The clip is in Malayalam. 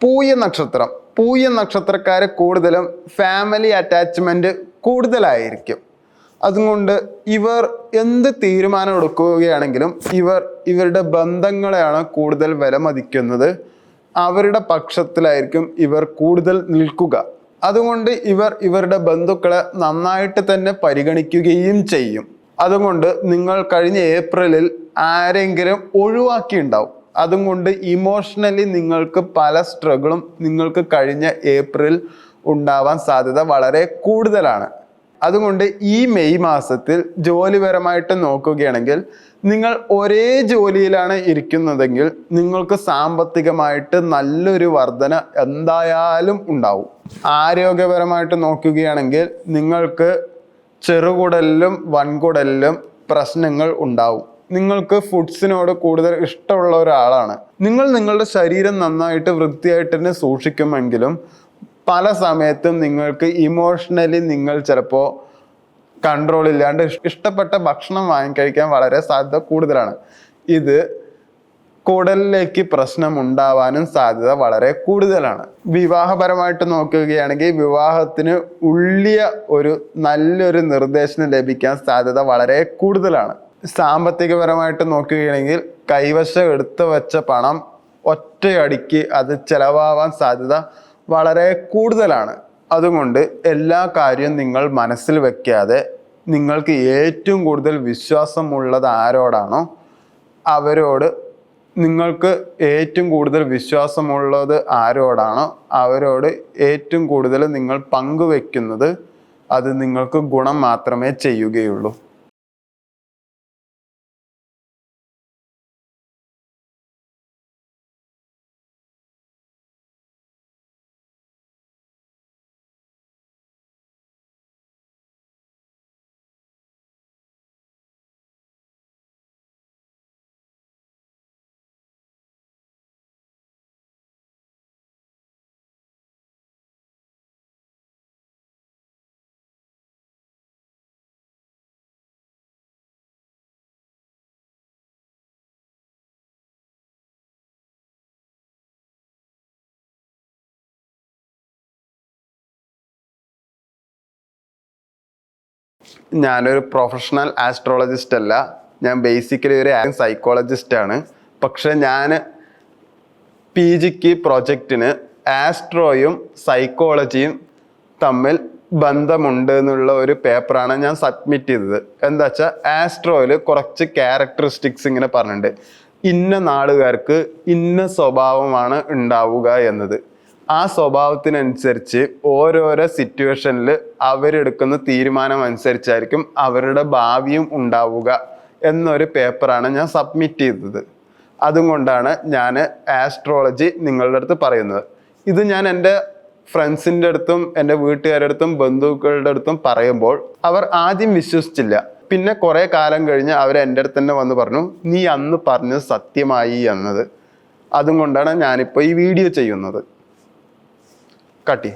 പൂയ നക്ഷത്രക്കാർ കൂടുതലും ഫാമിലി അറ്റാച്ച്മെന്റ് കൂടുതലായിരിക്കും. അതുകൊണ്ട് ഇവർ എന്ത് തീരുമാനം എടുക്കുകയാണെങ്കിലും ഇവരുടെ ബന്ധങ്ങളെയാണ് കൂടുതൽ വിലമതിക്കുന്നത്. അവരുടെ പക്ഷത്തിലായിരിക്കും ഇവർ കൂടുതൽ നിൽക്കുക. അതുകൊണ്ട് ഇവരുടെ ബന്ധുക്കളെ നന്നായിട്ട് തന്നെ പരിഗണിക്കുകയും ചെയ്യും. അതുകൊണ്ട് നിങ്ങൾ കഴിഞ്ഞ ഏപ്രിലിൽ ആരെങ്കിലും ഒഴിവാക്കിയിട്ടുണ്ടാവും. അതുകൊണ്ട് ഇമോഷണലി നിങ്ങൾക്ക് പല സ്ട്രഗിളും നിങ്ങൾക്ക് കഴിഞ്ഞ ഏപ്രിൽ ഉണ്ടാവാൻ സാധ്യത വളരെ കൂടുതലാണ്. അതുകൊണ്ട് ഈ മെയ് മാസത്തിൽ ജോലിപരമായിട്ട് നോക്കുകയാണെങ്കിൽ നിങ്ങൾ ഒരേ ജോലിയിലാണ് ഇരിക്കുന്നതെങ്കിൽ നിങ്ങൾക്ക് സാമ്പത്തികമായിട്ട് നല്ലൊരു വർധന എന്തായാലും ഉണ്ടാവും. ആരോഗ്യപരമായിട്ട് നോക്കുകയാണെങ്കിൽ നിങ്ങൾക്ക് ചെറുകുടലിലും വൻകുടലിലും പ്രശ്നങ്ങൾ ഉണ്ടാവും. നിങ്ങൾക്ക് ഫുഡ്സിനോട് കൂടുതൽ ഇഷ്ടമുള്ള ഒരാളാണ്. നിങ്ങളുടെ ശരീരം നന്നായിട്ട് വൃത്തിയായിട്ട് തന്നെ സൂക്ഷിക്കുമെങ്കിലും പല സമയത്തും നിങ്ങൾക്ക് ഇമോഷണലി നിങ്ങൾ ചിലപ്പോൾ കൺട്രോൾ ഇല്ലാണ്ട് ഇഷ്ടപ്പെട്ട ഭക്ഷണം വാങ്ങിക്കഴിക്കാൻ വളരെ സാധ്യത കൂടുതലാണ്. ഇത് കുടലിലേക്ക് പ്രശ്നം ഉണ്ടാവാനും സാധ്യത വളരെ കൂടുതലാണ്. വിവാഹപരമായിട്ട് നോക്കുകയാണെങ്കിൽ വിവാഹത്തിന് ഒരു നല്ലൊരു നിർദ്ദേശം ലഭിക്കാൻ സാധ്യത വളരെ കൂടുതലാണ്. സാമ്പത്തികപരമായിട്ട് നോക്കുകയാണെങ്കിൽ കൈവശം എടുത്തു വെച്ച പണം ഒറ്റയടിക്ക് അത് ചെലവാവാൻ സാധ്യത വളരെ കൂടുതലാണ്. അതുകൊണ്ട് എല്ലാ കാര്യവും നിങ്ങൾ മനസ്സിൽ വെക്കാതെ നിങ്ങൾക്ക് ഏറ്റവും കൂടുതൽ വിശ്വാസമുള്ളത് ആരോടാണോ അവരോട് അവരോട് ഏറ്റവും കൂടുതൽ നിങ്ങൾ പങ്കുവെക്കുന്നത് അത് നിങ്ങൾക്ക് ഗുണം മാത്രമേ ചെയ്യുകയുള്ളൂ. ഞാനൊരു പ്രൊഫഷണൽ ആസ്ട്രോളജിസ്റ്റ് അല്ല. ഞാൻ ബേസിക്കലി ഒരു സൈക്കോളജിസ്റ്റ് ആണ്. പക്ഷെ ഞാൻ PGക്ക് പ്രൊജക്റ്റിന് ആസ്ട്രോയും സൈക്കോളജിയും തമ്മിൽ ബന്ധമുണ്ട് എന്നുള്ള ഒരു പേപ്പറാണ് ഞാൻ സബ്മിറ്റ് ചെയ്തത്. എന്താ വെച്ചാൽ ആസ്ട്രോയിൽ കുറച്ച് ക്യാരക്ടറിസ്റ്റിക്സ് ഇങ്ങനെ പറഞ്ഞിട്ടുണ്ട്. ഇന്ന നാളുകാർക്ക് ഇന്ന സ്വഭാവമാണ് ഉണ്ടാവുക എന്നത്. ആ സ്വഭാവത്തിനനുസരിച്ച് ഓരോരോ സിറ്റുവേഷനിൽ അവരെടുക്കുന്ന തീരുമാനം അനുസരിച്ചായിരിക്കും അവരുടെ ഭാവിയും ഉണ്ടാവുക എന്നൊരു പേപ്പറാണ് ഞാൻ സബ്മിറ്റ് ചെയ്തത്. അതുകൊണ്ടാണ് ഞാൻ ആസ്ട്രോളജി നിങ്ങളുടെ അടുത്ത് പറയുന്നത്. ഇത് ഞാൻ എൻ്റെ ഫ്രണ്ട്സിൻ്റെ അടുത്തും എൻ്റെ വീട്ടുകാരുടെ അടുത്തും ബന്ധുക്കളുടെ അടുത്തും പറയുമ്പോൾ അവർ ആദ്യം വിശ്വസിച്ചില്ല. പിന്നെ കുറേ കാലം കഴിഞ്ഞ് അവർ എൻ്റെ അടുത്ത് തന്നെ വന്ന് പറഞ്ഞു, നീ അന്ന് പറഞ്ഞത് സത്യമായി എന്നത്. അതുകൊണ്ടാണ് ഞാനിപ്പോൾ ഈ വീഡിയോ ചെയ്യുന്നത്. കട്ടി